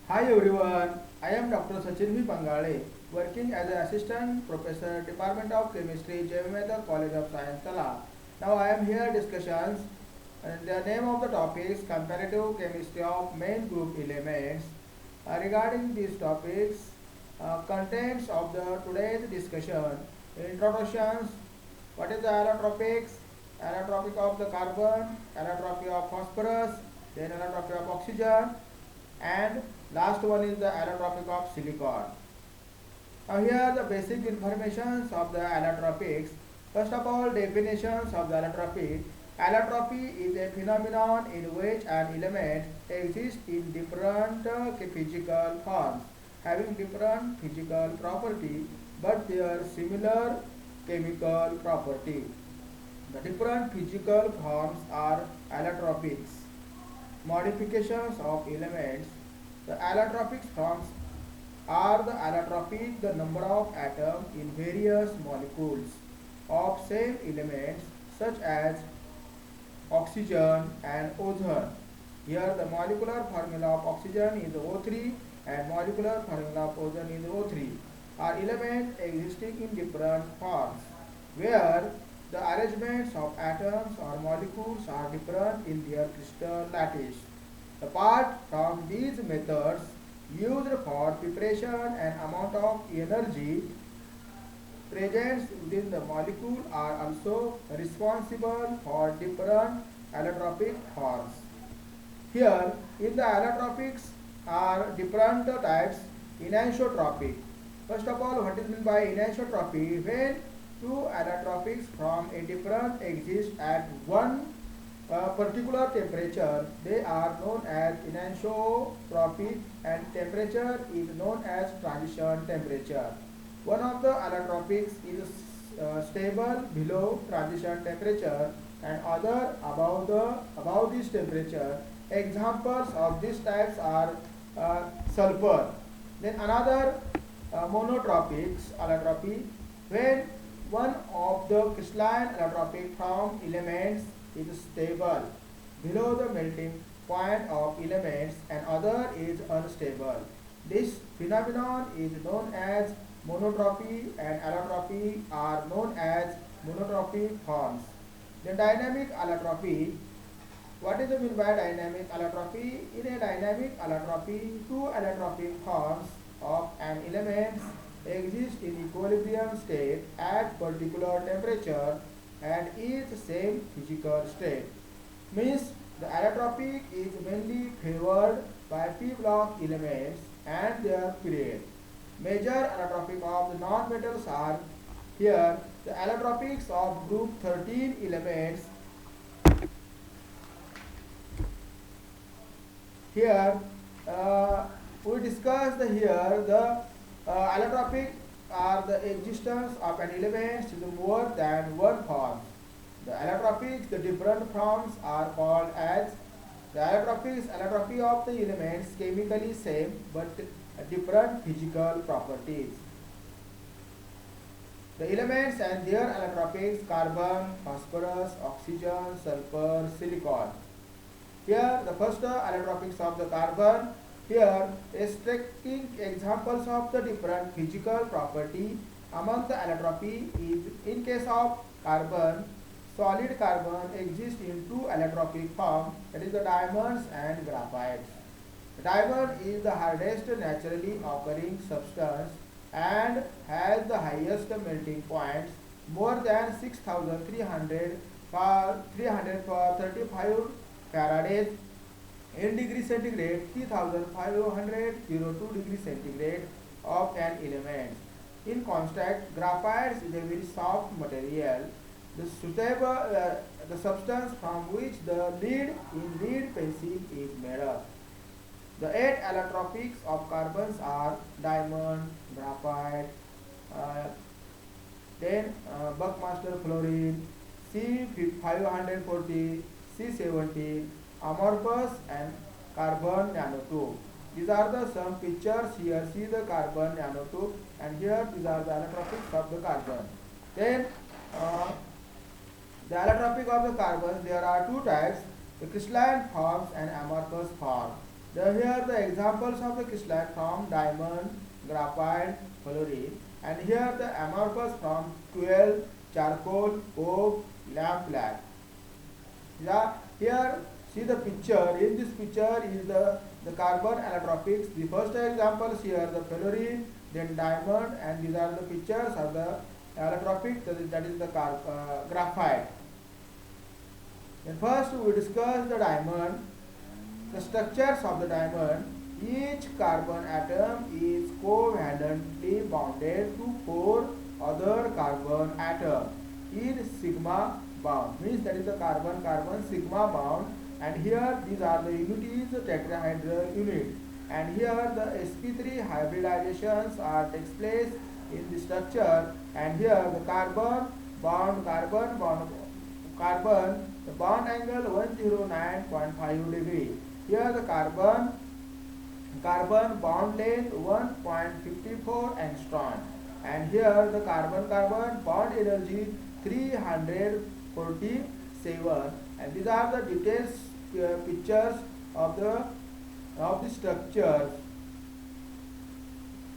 Hi everyone, I am Dr. Sachin V. Pangale, working as an Assistant Professor, Department of Chemistry, Jayameta College of Science, Tala. Now I am here discussions and the name of the topic is Comparative Chemistry of Main Group Elements. Regarding these topics, contents of the today's discussion, introductions, what is the allotropics, allotropic of the carbon, allotropy of phosphorus, then allotropy of oxygen, and last one is the allotropic of silicon. Now here the basic informations of the allotropics. First of all, definitions of the allotropy. Allotropy is a phenomenon in which an element exists in different physical forms, having different physical property, but their similar chemical property. The different physical forms are allotropics. Modifications of elements. The allotropic forms are the allotropic the number of atoms in various molecules of same elements such as oxygen and ozone. Here the molecular formula of oxygen is O3 and molecular formula of ozone is O3 are elements existing in different forms where the arrangements of atoms or molecules are different in their crystal lattice. Apart from these methods used for preparation and amount of energy present within the molecule are also responsible for different allotropic forms. Here, in the allotropics are different types anisotropic. First of all, what is meant by anisotropy? When two allotropics from a different exist at one particular temperature, they are known as anisotropy and temperature is known as transition temperature. One of the allotropics is stable below transition temperature and other above this temperature. Examples of these types are sulfur. Then another monotropics allotropy when one of the crystalline allotropic from elements is stable below the melting point of elements and other is unstable. This phenomenon is known as monotropy and allotropy are known as monotropy forms. The dynamic allotropy. What is the mean by dynamic allotropy? In a dynamic allotropy, two allotropic forms of an element exist in equilibrium state at particular temperature and is same physical state. Means the allotropic is mainly favored by p block elements and their period. Major allotropic of the non-metals are here the allotropics of group 13 elements. Here we discussed here the allotropic are the existence of an element with more than one form. The allotropics, the different forms are called as the allotropics, allotropy of the elements chemically same but different physical properties. The elements and their allotropics carbon, phosphorus, oxygen, sulfur, silicon. Here the first allotropics of the carbon. Here taking examples of the different physical property among the allotropy is in case of carbon, solid carbon exists in two allotropic form that is the diamonds and graphites. The diamond is the hardest naturally occurring substance and has the highest melting points more than 6300 for 300 for 35 Faradays in degree centigrade 3502 degree centigrade of an element. In contrast, graphite is a very soft material. The substance from which the lead in lead pencil is made up. The eight allotropics of carbons are diamond, graphite, uh, then Buckmaster fluorine, C540, C17, amorphous and carbon nanotube. These are the some pictures here. See the carbon nanotube and here these are the allotropics of the carbon. Then uh, the allotropic of the carbon there are two types: the crystalline forms and amorphous form. Here the examples of the crystalline from diamond, graphite, fluorine, and here the amorphous from fuel, charcoal, coke, lamp black. Yeah, here see the picture. In this picture is the carbon allotropics. The first examples here the fluorine, then diamond, and these are the pictures of the allotropic. That is the graphite. Then first we discuss the diamond. The structures of the diamond. Each carbon atom is covalently bonded to four other carbon atoms in sigma bound. Means that is the carbon-carbon sigma bound. And here these are the unities tetrahedral unit. And here the sp3 hybridizations are takes place in the structure. And here the carbon bond, the bond angle 109.5 degree. Here the carbon bond length 1.54 angstrom, and here the carbon bond energy 347, and these are the details pictures of the structures.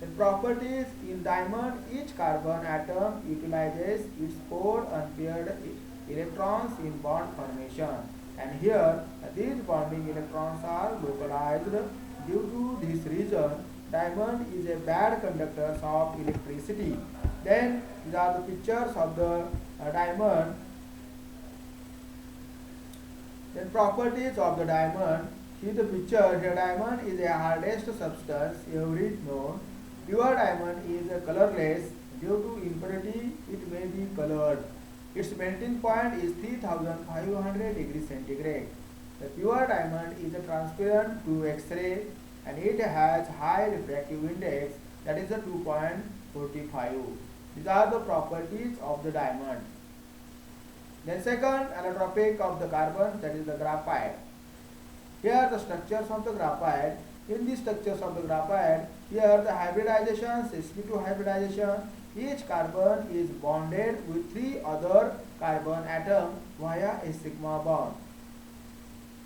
The properties in diamond, each carbon atom utilizes its 4 unpaired electrons in bond formation, and here these bonding electrons are localized. Due to this reason, diamond is a bad conductor of electricity. Then these are the pictures of the diamond. Then properties of the diamond. See the picture here. Diamond is a hardest substance ever known. Pure diamond is colorless. Due to impurity, it may be colored. Its melting point is 3500 degrees centigrade. The pure diamond is transparent to X-ray, and it has high refractive index, that is a 2.45. These are the properties of the diamond. Then second allotropic of the carbon, that is the graphite. Here the structures of the graphite. In the structures of the graphite, here the hybridizations, sp2 hybridization. Each carbon is bonded with 3 other carbon atoms via a sigma bond.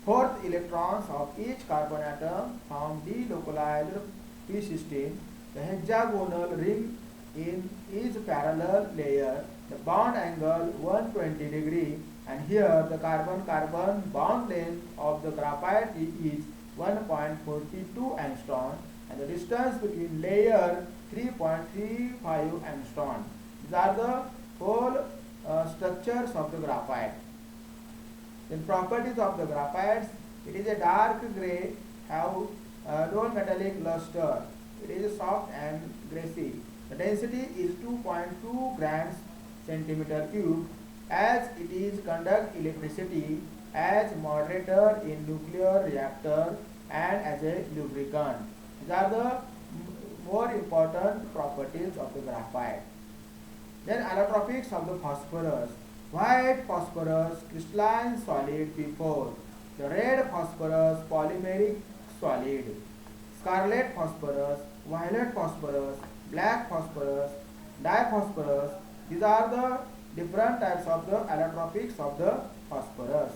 Fourth electrons of each carbon atom found delocalized p16. The hexagonal ring is parallel layer. The bond angle 120 degree, and here the carbon-carbon bond length of the graphite is 1.42 angstrom, and the distance between layer 3.35 angstrom. These are the whole structures of the graphite. Then properties of the graphites. It is a dark grey, have dull metallic luster. It is soft and greasy. The density is 2.2 grams centimeter cube. As it is conduct electricity as moderator in nuclear reactor and as a lubricant. These are the more important properties of the graphite. Then allotropics of the phosphorus. White phosphorus crystalline solid P4. The red phosphorus polymeric solid. Scarlet phosphorus, violet phosphorus, black phosphorus, diphosphorus. These are the different types of the allotropics of the phosphorus.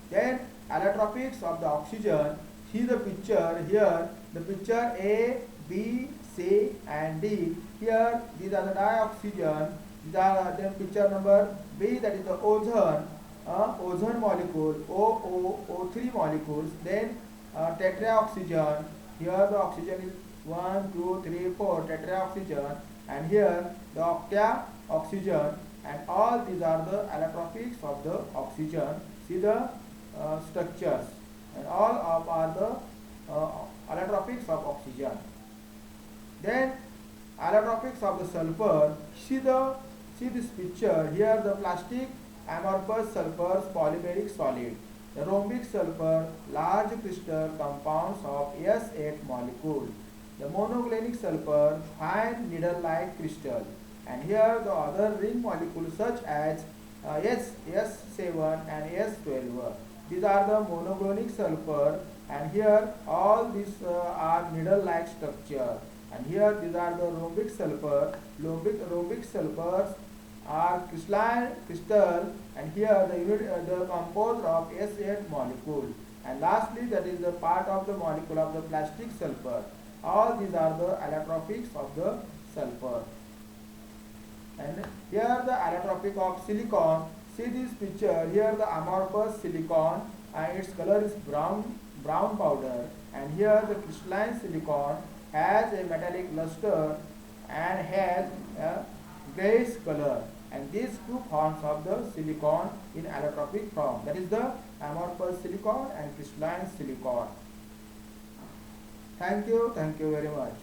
Then allotropics of the oxygen. See the picture here. The picture A, B, C and D. Here these are the dioxygen. These are then picture number B, that is the ozone. Ozone molecule, O3 molecules. Then tetraoxygen. Here the oxygen is 1, 2, 3, 4 tetraoxygen, and here the octaoxygen, and all these are the allotropics of the oxygen. See the structures, and all of are the allotropics of oxygen. Then allotropics of the sulfur. See this picture here. The plastic amorphous sulfur polymeric solid. The rhombic sulfur large crystal compounds of S8 molecule. The monoclinic sulfur fine needle-like crystal. And here the other ring molecules such as S7 and S12. These are the monoclinic sulfur, and here all these are needle-like structure. And here these are the rhombic sulfur. Rhombic sulfurs are crystal, and here the unit the composed of S8 molecule. And lastly, that is the part of the molecule of the plastic sulfur. All these are the allotropics of the sulfur. And here the allotropic of silicon. See this picture. Here the amorphous silicon and its color is brown powder. And here the crystalline silicon has a metallic luster and has a grayish color. And these two forms of the silicon in allotropic form. That is the amorphous silicon and crystalline silicon. Thank you very much.